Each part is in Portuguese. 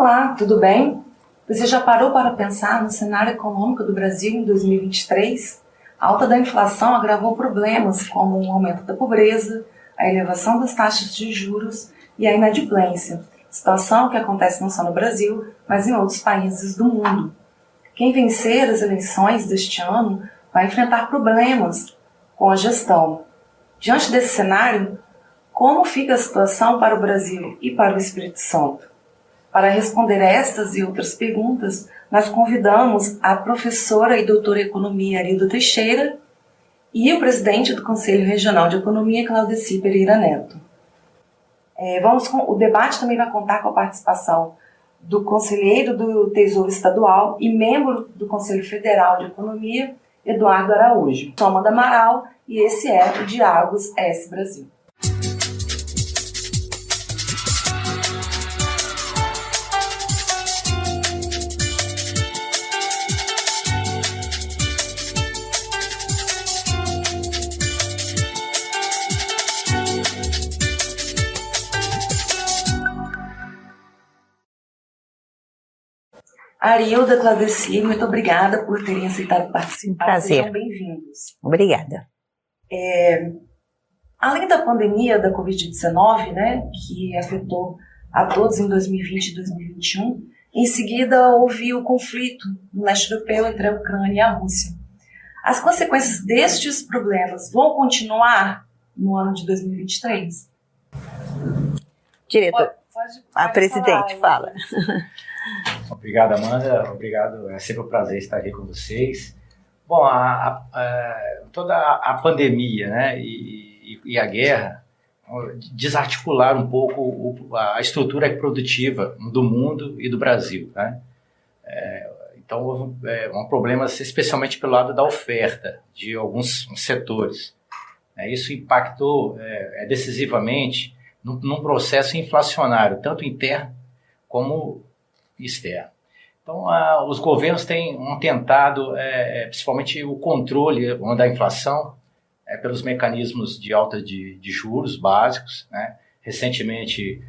Olá, tudo bem? Você já parou para pensar no cenário econômico do Brasil em 2023? A alta da inflação agravou problemas como o aumento da pobreza, a elevação das taxas de juros e a inadimplência, situação que acontece não só no Brasil, mas em outros países do mundo. Quem vencer as eleições deste ano vai enfrentar problemas com a gestão. Diante desse cenário, como fica a situação para o Brasil e para o Espírito Santo? Para responder a estas e outras perguntas, nós convidamos a professora e doutora em Economia Arilda Teixeira e o presidente do Conselho Regional de Economia, Claudeci Pereira Neto. O debate também vai contar com a participação do conselheiro do Tesouro Estadual e membro do Conselho Federal de Economia, Eduardo Araújo. Sou Amanda Amaral e esse é o Diálogos S Brasil. Arilda, Claudeci, muito obrigada por terem aceitado participar. Prazer. Sejam bem-vindos. Obrigada. Além da pandemia da Covid-19, né, que afetou a todos em 2020 e 2021, em seguida houve o conflito no leste europeu entre a Ucrânia e a Rússia. As consequências destes problemas vão continuar no ano de 2023? Diretor, a presidente fala. Obrigado, Amanda. Obrigado. É sempre um prazer estar aqui com vocês. Bom, toda a pandemia, né, e a guerra desarticularam um pouco a estrutura produtiva do mundo e do Brasil, né? Então, houve um problema, especialmente pelo lado da oferta de alguns setores. Isso impactou decisivamente num processo inflacionário, tanto interno como externo. Então, os governos têm tentado, principalmente o controle da inflação, pelos mecanismos de de juros básicos, né? Recentemente,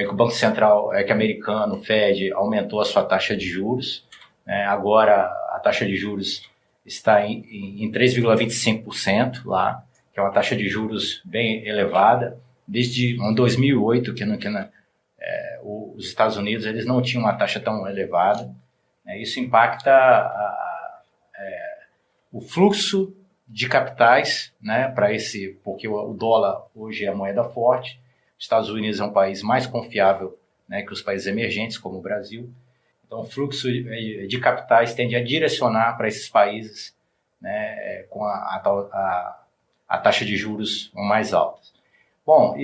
o Banco Central americano, o Fed, aumentou a sua taxa de juros, né? Agora, a taxa de juros está em 3,25% lá, que é uma taxa de juros bem elevada. Desde 2008, os Estados Unidos eles não tinham uma taxa tão elevada. Isso impacta o fluxo de capitais, né, porque o dólar hoje é a moeda forte. Os Estados Unidos é um país mais confiável, né, que os países emergentes, como o Brasil. Então, o fluxo de capitais tende a direcionar para esses países, né, com a taxa de juros mais alta. Bom,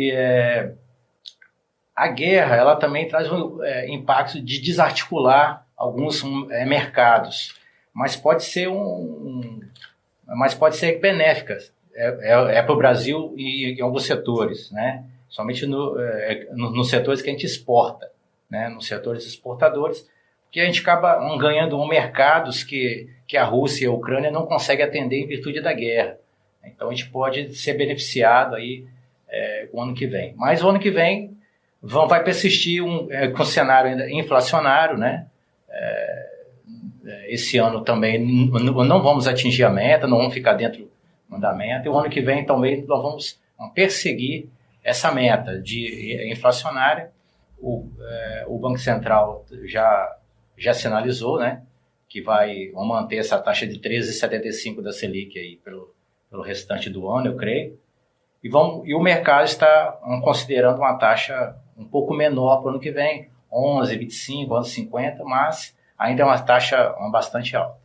a guerra ela também traz um impacto de desarticular alguns mercados, mas pode ser benéfica para o Brasil e em alguns setores, né? Somente nos setores que a gente exporta, né? Nos setores exportadores, porque a gente acaba ganhando mercados que a Rússia e a Ucrânia não conseguem atender em virtude da guerra. Então a gente pode ser beneficiado aí o ano que vem. Mas o ano que vem vai persistir com um cenário ainda inflacionário, né? Esse ano também não vamos atingir a meta, não vamos ficar dentro da meta, e o ano que vem também nós vamos perseguir essa meta inflacionária. O Banco Central já sinalizou, né, que vão manter essa taxa de 13,75 da Selic aí pelo restante do ano, eu creio. E o mercado está considerando uma taxa um pouco menor para o ano que vem, 11,25, 11,50, mas ainda é uma taxa bastante alta.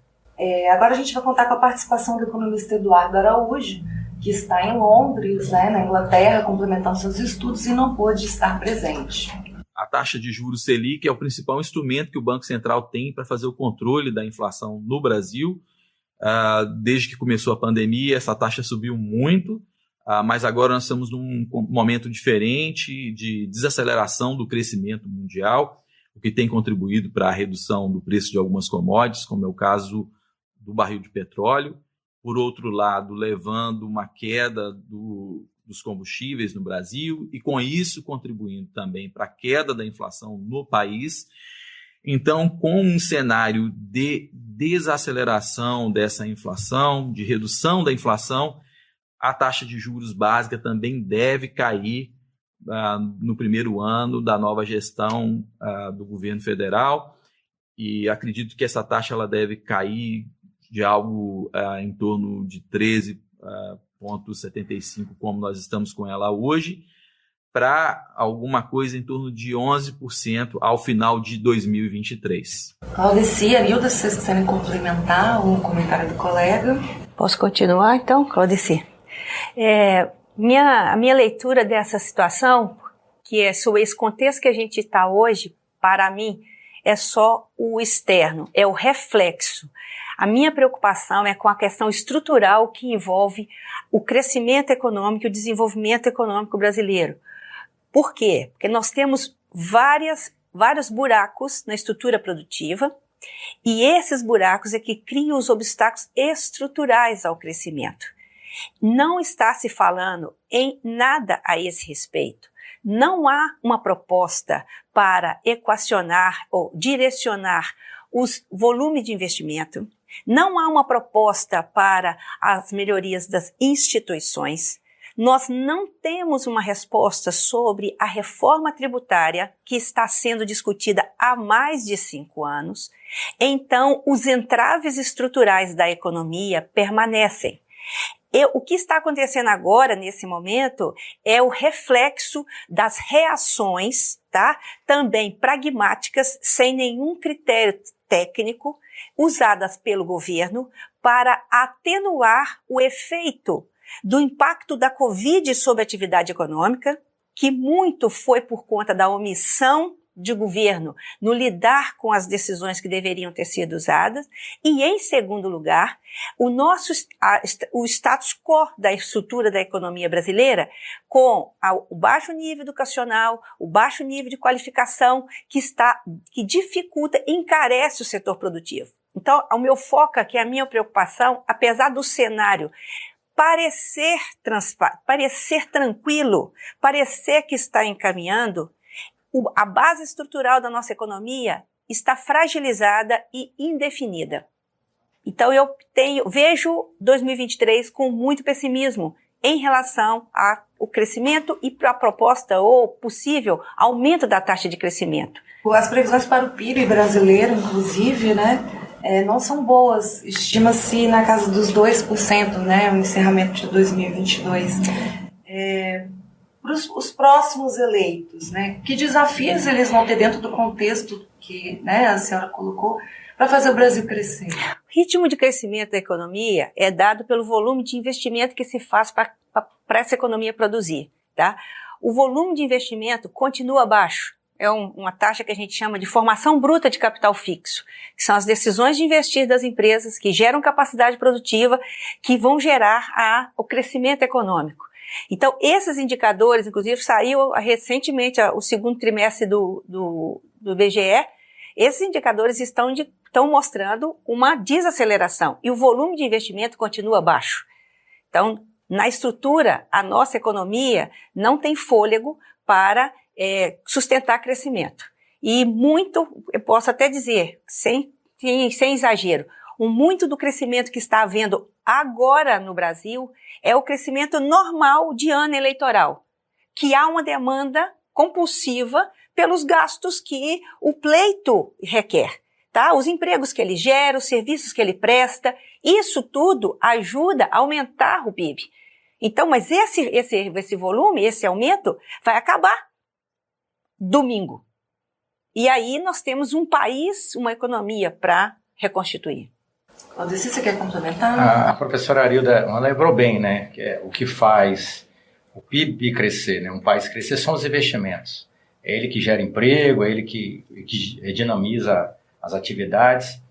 Agora a gente vai contar com a participação do economista Eduardo Araújo, que está em Londres, né, na Inglaterra, complementando seus estudos e não pôde estar presente. A taxa de juros Selic é o principal instrumento que o Banco Central tem para fazer o controle da inflação no Brasil. Desde que começou a pandemia, essa taxa subiu muito, mas agora nós estamos num momento diferente de desaceleração do crescimento mundial, o que tem contribuído para a redução do preço de algumas commodities, como é o caso do barril de petróleo. Por outro lado, levando uma queda dos combustíveis no Brasil e, com isso, contribuindo também para a queda da inflação no país. Então, com um cenário de desaceleração dessa inflação, de redução da inflação, a taxa de juros básica também deve cair no primeiro ano da nova gestão do governo federal, e acredito que essa taxa ela deve cair de algo em torno de 13,75, como nós estamos com ela hoje, para alguma coisa em torno de 11% ao final de 2023. Claudici, Anilda, se vocês quiserem complementar o comentário do colega. Posso continuar, então, Claudici? A minha leitura dessa situação, que é sobre esse contexto que a gente está hoje, para mim, é só o externo, é o reflexo. A minha preocupação é com a questão estrutural que envolve o crescimento econômico e o desenvolvimento econômico brasileiro. Por quê? Porque nós temos vários buracos na estrutura produtiva, e esses buracos é que criam os obstáculos estruturais ao crescimento. Não está se falando em nada a esse respeito. Não há uma proposta para equacionar ou direcionar os volumes de investimento. Não há uma proposta para as melhorias das instituições. Nós não temos uma resposta sobre a reforma tributária que está sendo discutida há mais de 5 anos. Então, os entraves estruturais da economia permanecem. O que está acontecendo agora, nesse momento, é o reflexo das reações, tá? Também pragmáticas, sem nenhum critério técnico, usadas pelo governo para atenuar o efeito do impacto da Covid sobre a atividade econômica, que muito foi por conta da omissão de governo no lidar com as decisões que deveriam ter sido usadas, e, em segundo lugar, o status quo da estrutura da economia brasileira, com o baixo nível educacional, o baixo nível de qualificação, que dificulta e encarece o setor produtivo. Então, o meu foco aqui, a minha preocupação, apesar do cenário parecer tranquilo, parecer que está encaminhando, a base estrutural da nossa economia está fragilizada e indefinida. Então eu vejo 2023 com muito pessimismo em relação ao crescimento e para a proposta ou possível aumento da taxa de crescimento. As previsões para o PIB brasileiro, inclusive, né, não são boas. Estima-se na casa dos 2%, né, o encerramento de 2022. Para os próximos eleitos, né? Que desafios eles vão ter dentro do contexto que, né, a senhora colocou para fazer o Brasil crescer? O ritmo de crescimento da economia é dado pelo volume de investimento que se faz para essa economia produzir, tá? O volume de investimento continua baixo. É uma taxa que a gente chama de formação bruta de capital fixo, que são as decisões de investir das empresas que geram capacidade produtiva, que vão gerar o crescimento econômico. Então, esses indicadores, inclusive saiu recentemente o segundo trimestre do IBGE, esses indicadores estão mostrando uma desaceleração e o volume de investimento continua baixo. Então, na estrutura, a nossa economia não tem fôlego para sustentar crescimento. E muito, eu posso até dizer, sem exagero, muito do crescimento que está havendo agora no Brasil é o crescimento normal de ano eleitoral, que há uma demanda compulsiva pelos gastos que o pleito requer, tá? Os empregos que ele gera, os serviços que ele presta, isso tudo ajuda a aumentar o PIB. Então, mas esse volume, esse aumento vai acabar domingo. E aí nós temos um país, uma economia para reconstituir. Claudici, você quer complementar? A professora Arilda, ela lembrou bem, né, que o que faz o PIB crescer, né, um país crescer são os investimentos. É ele que gera emprego, é ele que dinamiza as atividades.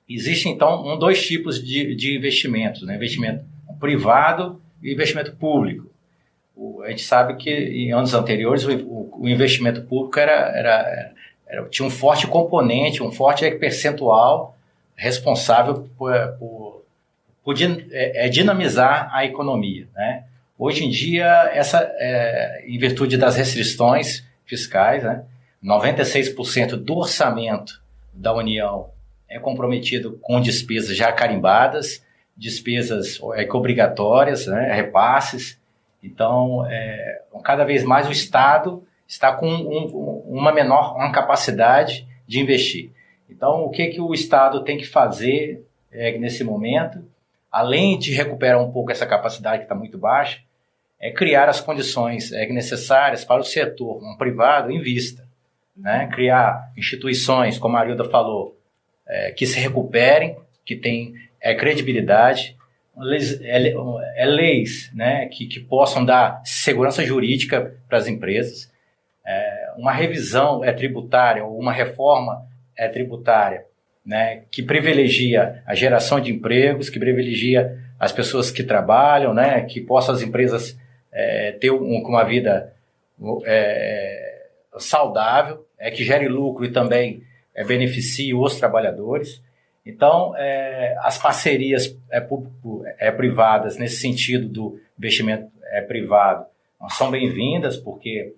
Existem, então, dois tipos de investimentos, né, investimento privado e investimento público. A gente sabe que em anos anteriores o investimento público tinha um forte componente, um forte percentual responsável por dinamizar a economia, né? Hoje em dia, em virtude das restrições fiscais, né, 96% do orçamento da União é comprometido com despesas já carimbadas, despesas obrigatórias, né, repasses. Então, cada vez mais o Estado está com uma capacidade de investir. Então, o que o Estado tem que fazer nesse momento, além de recuperar um pouco essa capacidade que está muito baixa, é criar as condições necessárias para o setor privado invista, né? Criar instituições, como a Arilda falou, que se recuperem, que tenham credibilidade, leis, né, que possam dar segurança jurídica para as empresas, uma revisão tributária ou uma reforma tributária, né, que privilegia a geração de empregos, que privilegia as pessoas que trabalham, né, que possam as empresas ter uma vida saudável, que gere lucro e também beneficie os trabalhadores. Então, as parcerias privadas, nesse sentido do investimento privado, são bem-vindas, porque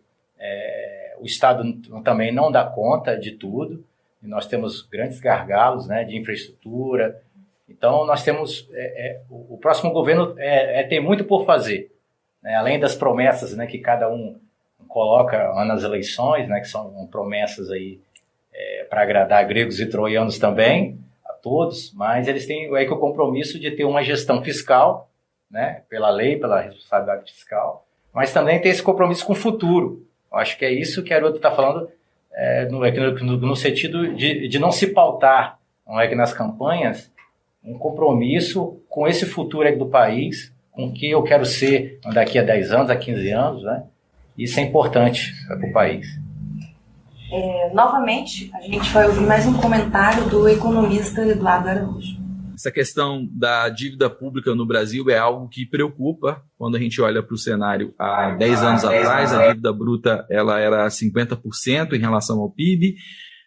o Estado também não dá conta de tudo, e nós temos grandes gargalos, né, de infraestrutura. Então, nós temos... o próximo governo tem muito por fazer, né, além das promessas, né, que cada um coloca nas eleições, né, que são promessas aí para agradar gregos e troianos também, a todos, mas eles têm o compromisso de ter uma gestão fiscal, né, pela lei, pela responsabilidade fiscal, mas também ter esse compromisso com o futuro. Eu acho que é isso que a Arilda está falando, no sentido de não se pautar, não é, que nas campanhas, um compromisso com esse futuro do país, com o que eu quero ser daqui a 10 anos, a 15 anos, né? Isso é importante para o país. Novamente, a gente vai ouvir mais um comentário do economista Eduardo Araújo. Essa questão da dívida pública no Brasil é algo que preocupa quando a gente olha para o cenário há 10 anos atrás. A dívida bruta ela era 50% em relação ao PIB.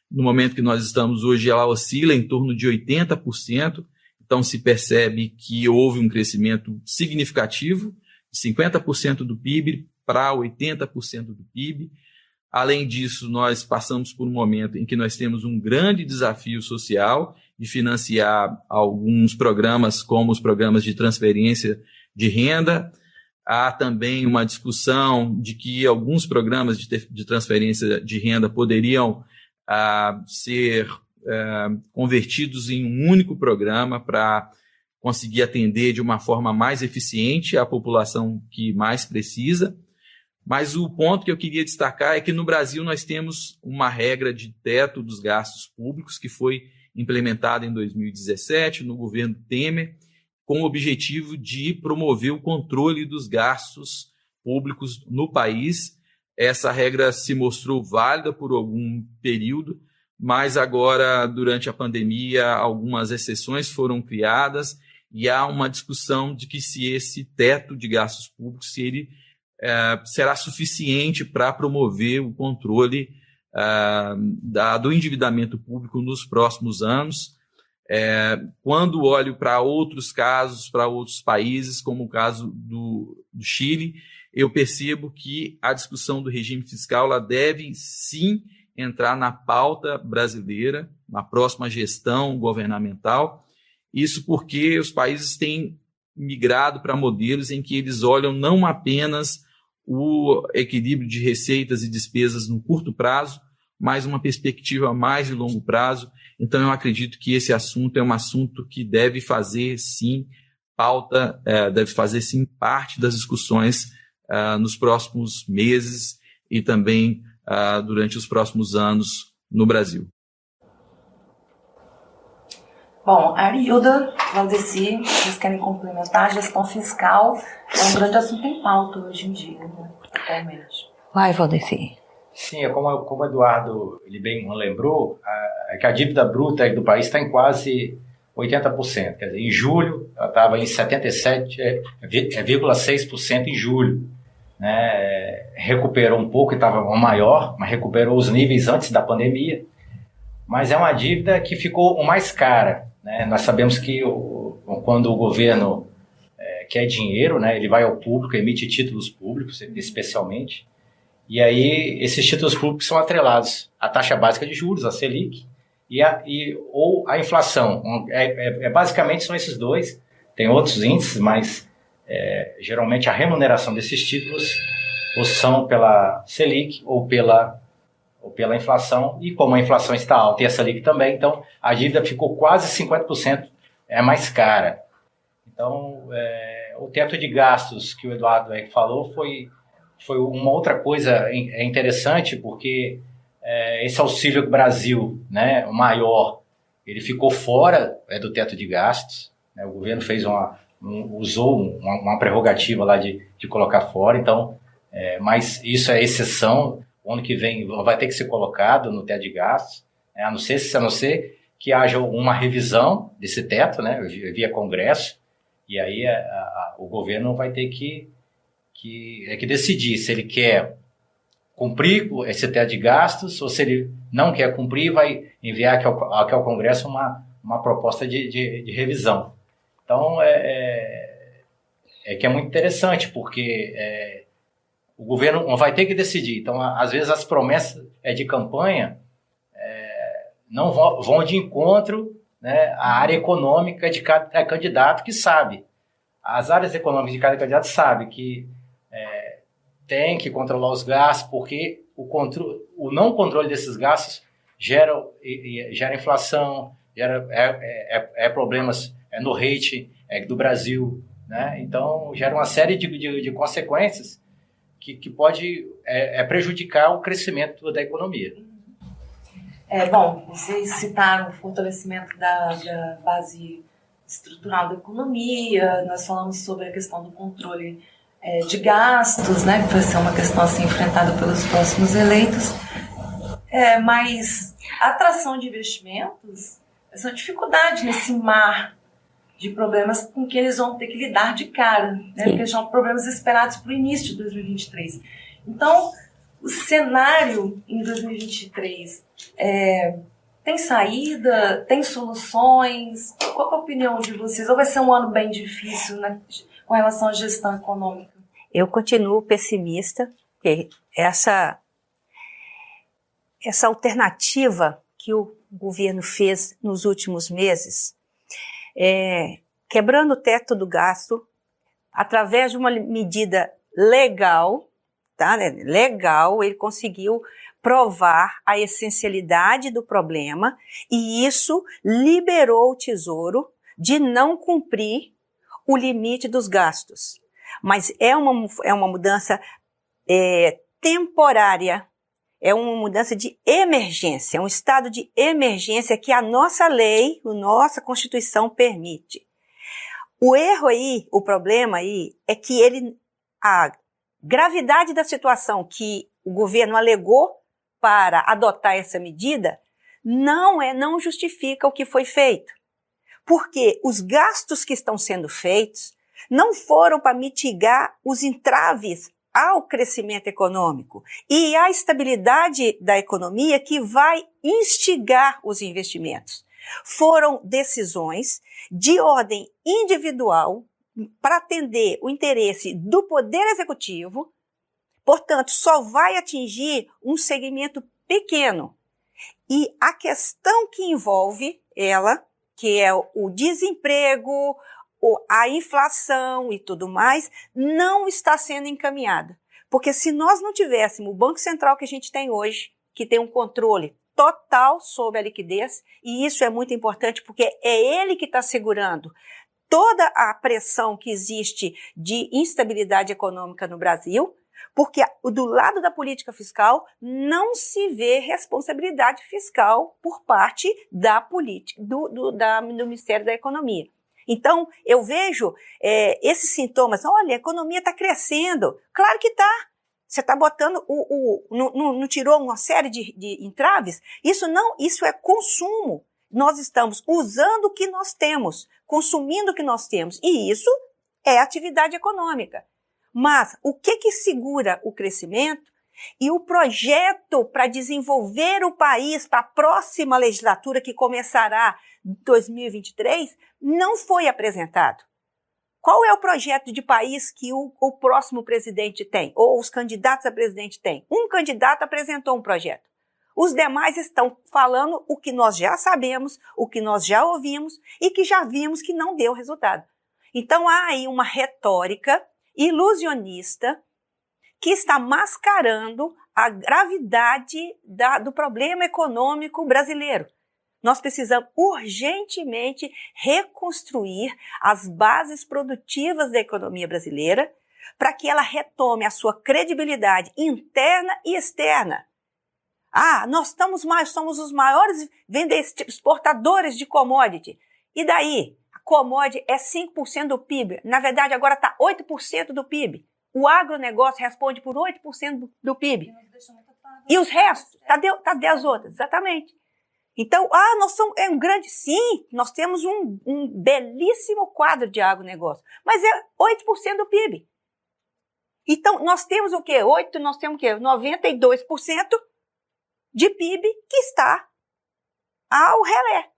No momento que nós estamos hoje, ela oscila em torno de 80%. Então, se percebe que houve um crescimento significativo, de 50% do PIB para 80% do PIB. Além disso, nós passamos por um momento em que nós temos um grande desafio social de financiar alguns programas, como os programas de transferência de renda. Há também uma discussão de que alguns programas de transferência de renda poderiam ser convertidos em um único programa para conseguir atender de uma forma mais eficiente a população que mais precisa. Mas o ponto que eu queria destacar é que no Brasil nós temos uma regra de teto dos gastos públicos que foi implementada em 2017 no governo Temer, com o objetivo de promover o controle dos gastos públicos no país. Essa regra se mostrou válida por algum período, mas agora, durante a pandemia, algumas exceções foram criadas e há uma discussão de que se esse teto de gastos públicos, se ele será suficiente para promover o controle do endividamento público nos próximos anos. Quando olho para outros casos, para outros países, como o caso do Chile, eu percebo que a discussão do regime fiscal ela deve, sim, entrar na pauta brasileira, na próxima gestão governamental. Isso porque os países têm migrado para modelos em que eles olham não apenas o equilíbrio de receitas e despesas no curto prazo, mas uma perspectiva mais de longo prazo. Então, eu acredito que esse assunto é um assunto que deve fazer, sim, pauta, deve fazer, sim, parte das discussões nos próximos meses e também durante os próximos anos no Brasil. Bom, Arilda, Valdeci, vocês querem complementar? A gestão fiscal é um grande assunto em pauta hoje em dia, né, atualmente. Vai, Valdeci. Sim, como o Eduardo ele bem lembrou, que a dívida bruta do país está em quase 80%. Quer dizer, em julho, ela estava em 77,6% em julho. Né? Recuperou um pouco, estava maior, mas recuperou os níveis antes da pandemia. Mas é uma dívida que ficou mais cara. Né? Nós sabemos que quando o governo que é dinheiro, né? Ele vai ao público, emite títulos públicos, especialmente. E aí, esses títulos públicos são atrelados à taxa básica de juros, a Selic, ou a inflação. Basicamente são esses dois. Tem outros índices, mas geralmente a remuneração desses títulos ou são pela Selic ou pela inflação. E como a inflação está alta e a Selic também, então a dívida ficou quase 50% mais cara. Então, o teto de gastos que o Eduardo falou foi uma outra coisa interessante, porque esse Auxílio Brasil, né, o maior, ele ficou fora do teto de gastos, né? O governo usou uma prerrogativa lá de colocar fora, então, mas isso é exceção. O ano que vem vai ter que ser colocado no teto de gastos, né? A não ser que haja uma revisão desse teto, né, via Congresso, e aí o governo vai ter que decidir se ele quer cumprir esse teto de gastos ou se ele não quer cumprir, vai enviar aqui ao Congresso uma proposta de revisão. Então, que é muito interessante, porque o governo vai ter que decidir. Então, às vezes, as promessas de campanha não vão de encontro, né, à área econômica de cada candidato, que sabe. As áreas econômicas de cada candidato sabem que tem que controlar os gastos, porque o não controle desses gastos gera inflação, gera problemas no rating do Brasil, né? Então, gera uma série de consequências que pode prejudicar o crescimento da economia. Bom, vocês citaram o fortalecimento da base estrutural da economia, nós falamos sobre a questão do controle de gastos, né, que vai ser uma questão a ser enfrentada pelos próximos eleitos, mas a atração de investimentos, essa dificuldade nesse mar de problemas com que eles vão ter que lidar de cara, né, porque são problemas esperados para o início de 2023. Então, o cenário em 2023 tem saída, tem soluções? Qual é a opinião de vocês? Ou vai ser um ano bem difícil, né, com relação à gestão econômica? Eu continuo pessimista, porque essa alternativa que o governo fez nos últimos meses, quebrando o teto do gasto, através de uma medida legal, tá, né? Legal, ele conseguiu provar a essencialidade do problema, e isso liberou o Tesouro de não cumprir o limite dos gastos. Mas é uma mudança temporária, é uma mudança de emergência, um estado de emergência que a nossa lei, a nossa Constituição permite. O erro aí, o problema aí, é que a gravidade da situação que o governo alegou para adotar essa medida não justifica o que foi feito. Porque os gastos que estão sendo feitos não foram para mitigar os entraves ao crescimento econômico e à estabilidade da economia que vai instigar os investimentos. Foram decisões de ordem individual para atender o interesse do Poder Executivo, portanto, só vai atingir um segmento pequeno. E a questão que envolve ela, que é o desemprego, a inflação e tudo mais, não está sendo encaminhada. Porque se nós não tivéssemos o Banco Central que a gente tem hoje, que tem um controle total sobre a liquidez, e isso é muito importante porque é ele que está segurando toda a pressão que existe de instabilidade econômica no Brasil, porque do lado da política fiscal não se vê responsabilidade fiscal por parte da política, do Ministério da Economia. Então, eu vejo esses sintomas. Olha, a economia está crescendo. Claro que está. Você está botando, não tirou uma série de entraves? Isso é consumo. Nós estamos usando o que nós temos, consumindo o que nós temos. E isso é atividade econômica. Mas o que segura o crescimento e o projeto para desenvolver o país para a próxima legislatura, que começará em 2023, não foi apresentado. Qual é o projeto de país que o próximo presidente tem, ou os candidatos a presidente têm? Um candidato apresentou um projeto. Os demais estão falando o que nós já sabemos, o que nós já ouvimos e que já vimos que não deu resultado. Então há aí uma retórica ilusionista que está mascarando a gravidade do problema econômico brasileiro. Nós precisamos urgentemente reconstruir as bases produtivas da economia brasileira para que ela retome a sua credibilidade interna e externa. Nós somos os maiores exportadores de commodity. E daí? A commodity é 5% do PIB. Na verdade, agora está 8% do PIB. O agronegócio responde por 8% do PIB. E os restos? Tá 10 outras, exatamente. Então, é um grande... Sim, nós temos um belíssimo quadro de agronegócio, mas é 8% do PIB. Então, nós temos o quê? Nós temos o quê? 92% de PIB que está ao relé.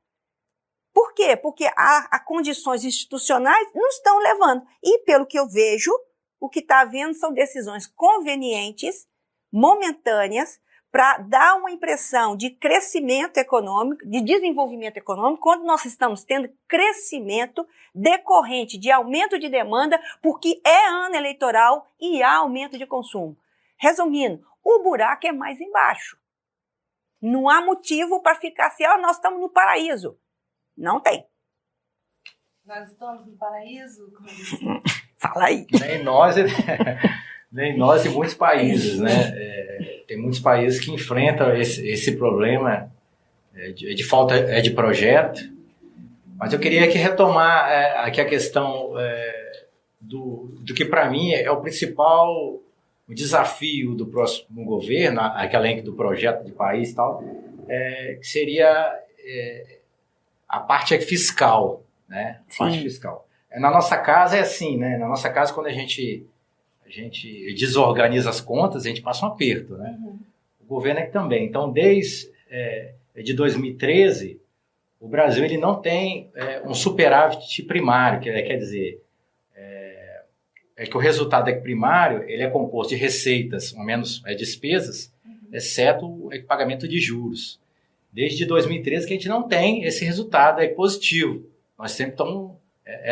Por quê? Porque há condições institucionais não estão levando. E, pelo que eu vejo, o que está havendo são decisões convenientes, momentâneas, para dar uma impressão de crescimento econômico, de desenvolvimento econômico, quando nós estamos tendo crescimento decorrente de aumento de demanda, porque é ano eleitoral e há aumento de consumo. Resumindo, o buraco é mais embaixo. Não há motivo para ficar assim, nós estamos no paraíso. Não tem. Nós estamos no paraíso? Como eu disse. Fala aí. Nem nós e muitos países, né? Tem muitos países que enfrentam esse problema de falta de projeto. Mas eu queria aqui retomar aqui a questão do que, para mim, é o principal desafio do próximo governo, aqui além do projeto de país e tal, que seria a parte fiscal, né? A parte fiscal. Na nossa casa é assim, né? Na nossa casa, quando a gente desorganiza as contas, a gente passa um aperto, né? Uhum. O governo é que também. Então, desde de 2013, o Brasil ele não tem um superávit primário, quer dizer, que o resultado primário ele é composto de receitas, ou menos despesas, exceto o pagamento de juros. Desde 2013 que a gente não tem esse resultado positivo. Nós sempre estamos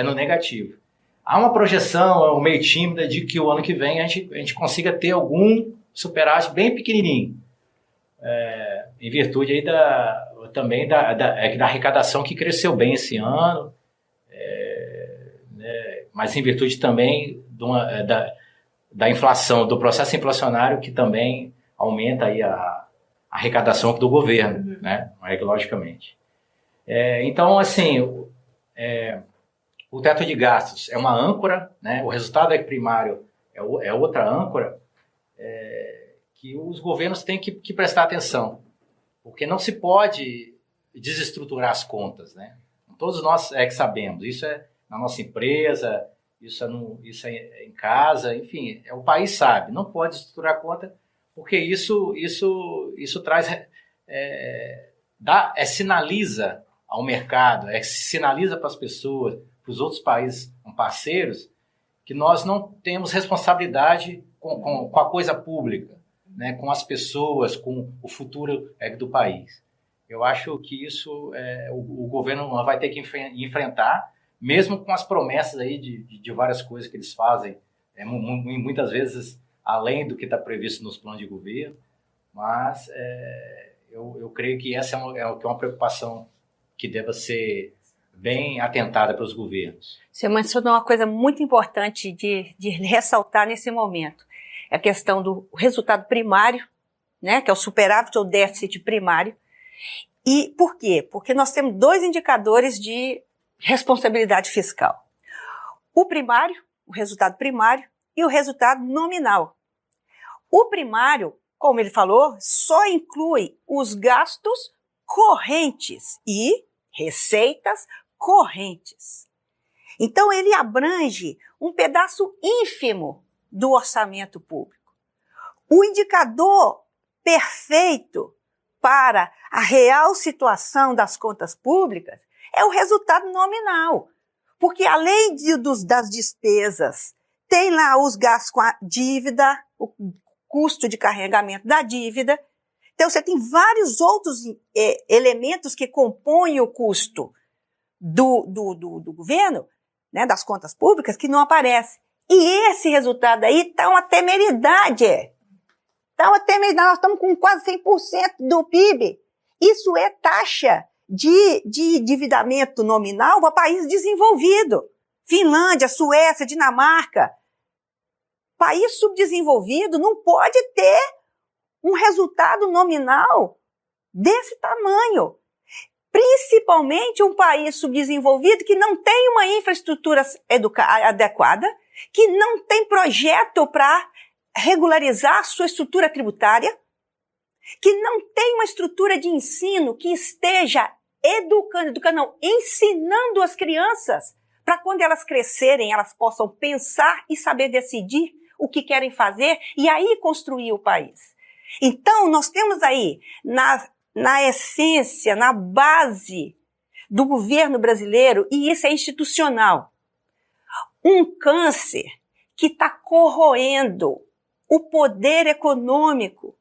no negativo. Há uma projeção meio tímida de que o ano que vem a gente consiga ter algum superávit bem pequenininho, em virtude aí também da arrecadação que cresceu bem esse ano, né, mas em virtude também da inflação, do processo inflacionário que também aumenta aí a arrecadação do governo, né, logicamente. Então, assim... o teto de gastos é uma âncora, né? O resultado primário é outra âncora, que os governos têm que prestar atenção, porque não se pode desestruturar as contas, né? Todos nós que sabemos, isso é na nossa empresa, isso é em casa, enfim, o país sabe, não pode desestruturar a conta, porque isso traz, sinaliza ao mercado, sinaliza para as pessoas, para os outros países parceiros, que nós não temos responsabilidade com a coisa pública, né, com as pessoas, com o futuro do país. Eu acho que isso o governo vai ter que enfrentar, mesmo com as promessas aí de várias coisas que eles fazem, muitas vezes além do que está previsto nos planos de governo, mas eu creio que essa é uma preocupação que deva ser bem atentada pelos governos. Você mencionou uma coisa muito importante de ressaltar nesse momento. É a questão do resultado primário, né, que é o superávit ou déficit primário. E por quê? Porque nós temos 2 indicadores de responsabilidade fiscal. O primário, o resultado primário, e o resultado nominal. O primário, como ele falou, só inclui os gastos correntes e receitas correntes. Então, ele abrange um pedaço ínfimo do orçamento público. O indicador perfeito para a real situação das contas públicas é o resultado nominal, Porque além das despesas, tem lá os gastos com a dívida, o custo de carregamento da dívida. Então, você tem vários outros elementos que compõem o custo do governo, né, das contas públicas, que não aparecem. E esse resultado aí está uma temeridade. Nós estamos com quase 100% do PIB. Isso é taxa de endividamento nominal para país desenvolvido. Finlândia, Suécia, Dinamarca. País subdesenvolvido não pode ter um resultado nominal desse tamanho. Principalmente um país subdesenvolvido que não tem uma infraestrutura adequada, que não tem projeto para regularizar a sua estrutura tributária, que não tem uma estrutura de ensino que esteja ensinando as crianças para quando elas crescerem, elas possam pensar e saber decidir o que querem fazer e aí construir o país. Então, nós temos aí, na essência, na base do governo brasileiro, e isso é institucional, um câncer que está corroendo o poder econômico,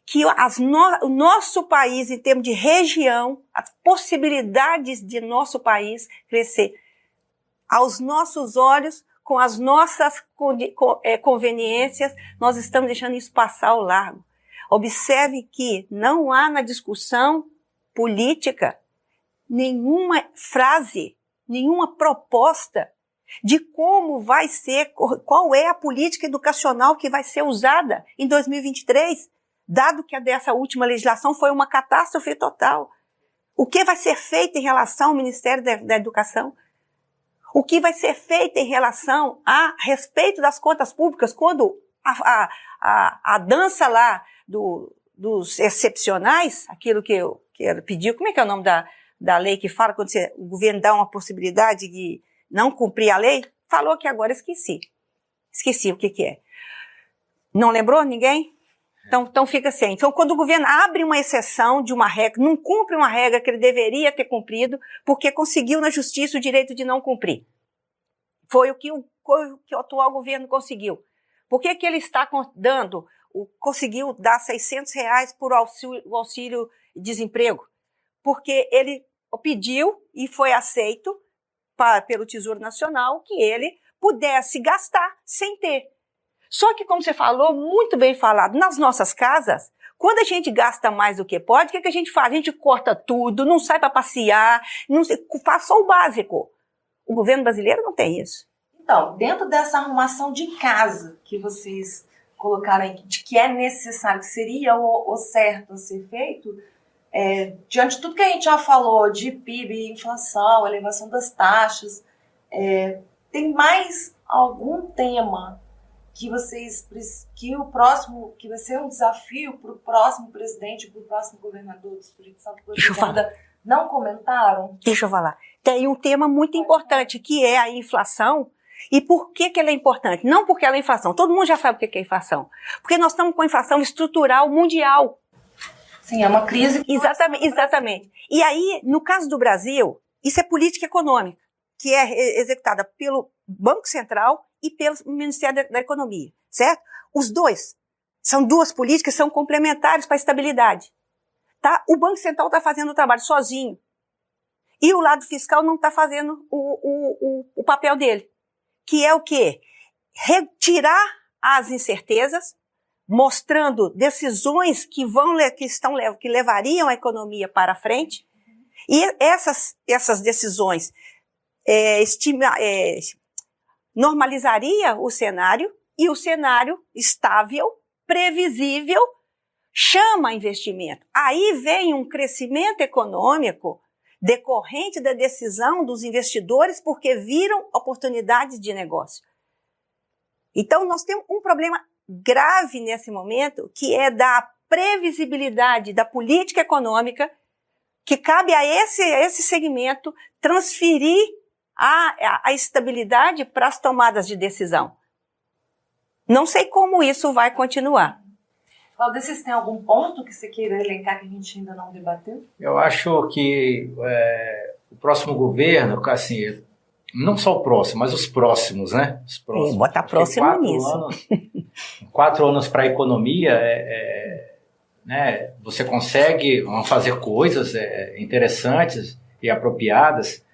que o nosso país, em termos de região, as possibilidades de nosso país crescer aos nossos olhos, com as nossas conveniências, nós estamos deixando isso passar ao largo. Observe que não há na discussão política nenhuma frase, nenhuma proposta de como vai ser, qual é a política educacional que vai ser usada em 2023, dado que a dessa última legislação foi uma catástrofe total. O que vai ser feito em relação ao Ministério da Educação? O que vai ser feito em relação a respeito das contas públicas, quando a dança lá dos excepcionais, aquilo que eu pedi, como é que é o nome da lei que fala quando o governo dá uma possibilidade de não cumprir a lei? Falou que agora esqueci. Esqueci o que é. Não lembrou ninguém? Então fica assim. Então, quando o governo abre uma exceção de uma regra, não cumpre uma regra que ele deveria ter cumprido, porque conseguiu na justiça o direito de não cumprir. Foi o que o atual governo conseguiu. Por que ele está conseguiu dar R$600 por auxílio desemprego? Porque ele pediu e foi aceito pelo Tesouro Nacional que ele pudesse gastar sem ter. Só que, como você falou, muito bem falado, nas nossas casas, quando a gente gasta mais do que pode, o que a gente faz? A gente corta tudo, não sai para passear, faz só o básico. O governo brasileiro não tem isso. Então, dentro dessa arrumação de casa que vocês colocaram aí, de que é necessário, que seria o certo a ser feito, diante de tudo que a gente já falou, de PIB, inflação, elevação das taxas, tem mais algum tema que que vai ser um desafio para o próximo presidente, para o próximo governador do Espírito Santo, que vocês ainda não comentaram? Deixa eu falar. Tem um tema muito importante, que é a inflação. E por que ela é importante? Não porque ela é inflação. Todo mundo já sabe o que é inflação. Porque nós estamos com inflação estrutural mundial. Sim, é uma crise. Exatamente. E aí, no caso do Brasil, isso é política econômica, que é executada pelo Banco Central e pelo Ministério da Economia, certo? Os dois. São duas políticas que são complementares para a estabilidade. Tá? O Banco Central está fazendo o trabalho sozinho. E o lado fiscal não está fazendo o papel dele. Que é o quê? Retirar as incertezas, mostrando decisões que levariam a economia para frente. E essas decisões normalizaria o cenário, e o cenário estável, previsível, chama investimento. Aí vem um crescimento econômico decorrente da decisão dos investidores, porque viram oportunidades de negócio. Então, nós temos um problema grave nesse momento, que é da previsibilidade da política econômica, que cabe a esse segmento transferir a estabilidade para as tomadas de decisão. Não sei como isso vai continuar. Cláudia, vocês têm algum ponto que você queira elencar que a gente ainda não debateu? Eu acho que o próximo governo, assim, não só o próximo, mas os próximos, né? Os próximos. Bota próximo nisso. 4 anos para a economia, né, você consegue fazer coisas interessantes e apropriadas,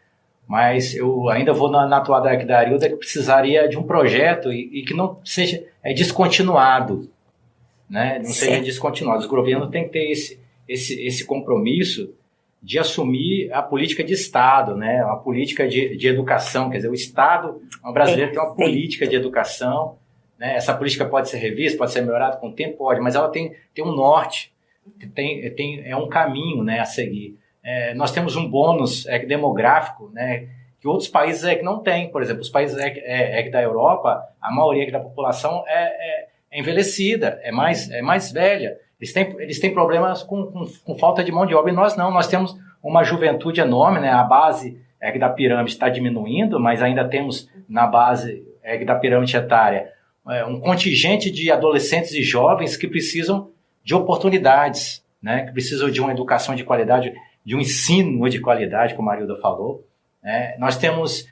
mas eu ainda vou na toada aqui da Arilda, que precisaria de um projeto e que não seja descontinuado, né? Não seja descontinuado. Os governos têm que ter esse compromisso de assumir a política de Estado, né? Uma política de educação, quer dizer, o Estado brasileiro tem uma política de educação, né? Essa política pode ser revista, pode ser melhorada com o tempo, pode, mas ela tem um norte, é um caminho, né, a seguir. Nós temos um bônus demográfico, né, que outros países que não têm. Por exemplo, os países da Europa, a maioria da população é envelhecida, é mais velha. Eles têm problemas com falta de mão de obra, e nós não. Nós temos uma juventude enorme, né? A base da pirâmide está diminuindo, mas ainda temos na base da pirâmide etária um contingente de adolescentes e jovens que precisam de oportunidades, né? Que precisam de uma educação de qualidade, de um ensino de qualidade, como a Arilda falou. Nós temos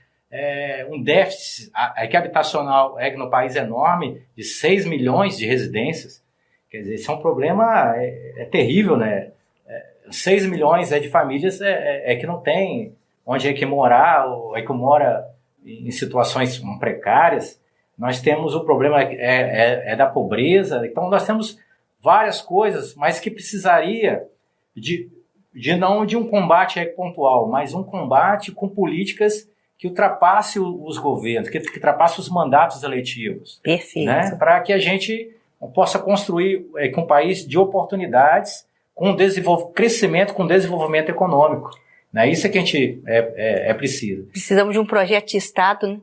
um déficit habitacional no país enorme de 6 milhões de residências. Quer dizer, esse é um problema terrível, né? 6 milhões de famílias que não tem onde que morar, ou que mora em situações precárias. Nós temos o problema da pobreza. Então, nós temos várias coisas, mas que precisaria não de um combate pontual, mas um combate com políticas que ultrapasse os governos, que ultrapasse os mandatos eletivos. Perfeito. Né? Para que a gente possa construir um país de oportunidades, com crescimento, com desenvolvimento econômico. Né? Isso é que a gente precisa. Precisamos de um projeto de Estado, né?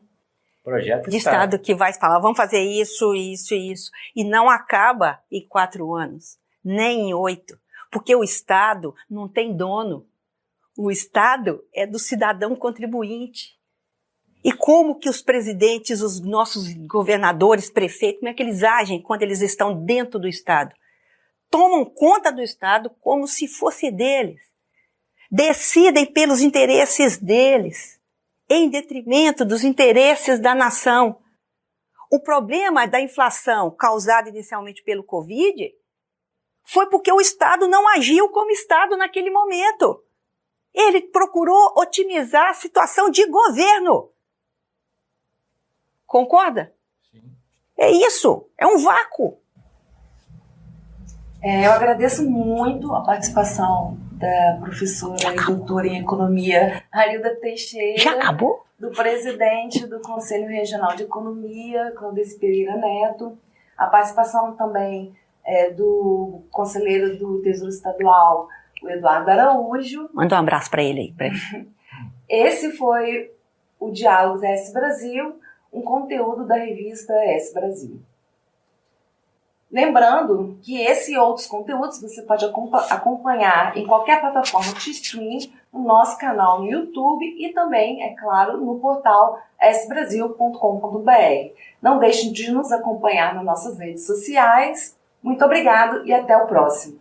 Projeto de Estado que vai falar, vamos fazer isso, isso e isso. E não acaba em 4 anos, nem em 8. Porque o Estado não tem dono. O Estado é do cidadão contribuinte. E como que os presidentes, os nossos governadores, prefeitos, como é que eles agem quando eles estão dentro do Estado? Tomam conta do Estado como se fosse deles. Decidem pelos interesses deles, em detrimento dos interesses da nação. O problema da inflação causada inicialmente pelo Covid foi porque o Estado não agiu como Estado naquele momento. Ele procurou otimizar a situação de governo. Concorda? Sim. É isso, é um vácuo. Eu agradeço muito a participação da professora e doutora em economia Arilda Teixeira. Já acabou? Do presidente do Conselho Regional de Economia, Claudeci Pereira Neto. A participação também do conselheiro do Tesouro Estadual, o Eduardo Araújo. Manda um abraço para ele aí. Esse foi o Diálogos S Brasil, um conteúdo da revista S Brasil. Lembrando que esse e outros conteúdos você pode acompanhar em qualquer plataforma de streaming, no nosso canal no YouTube e também, é claro, no portal sbrasil.com.br. Não deixem de nos acompanhar nas nossas redes sociais. Muito obrigado e até o próximo.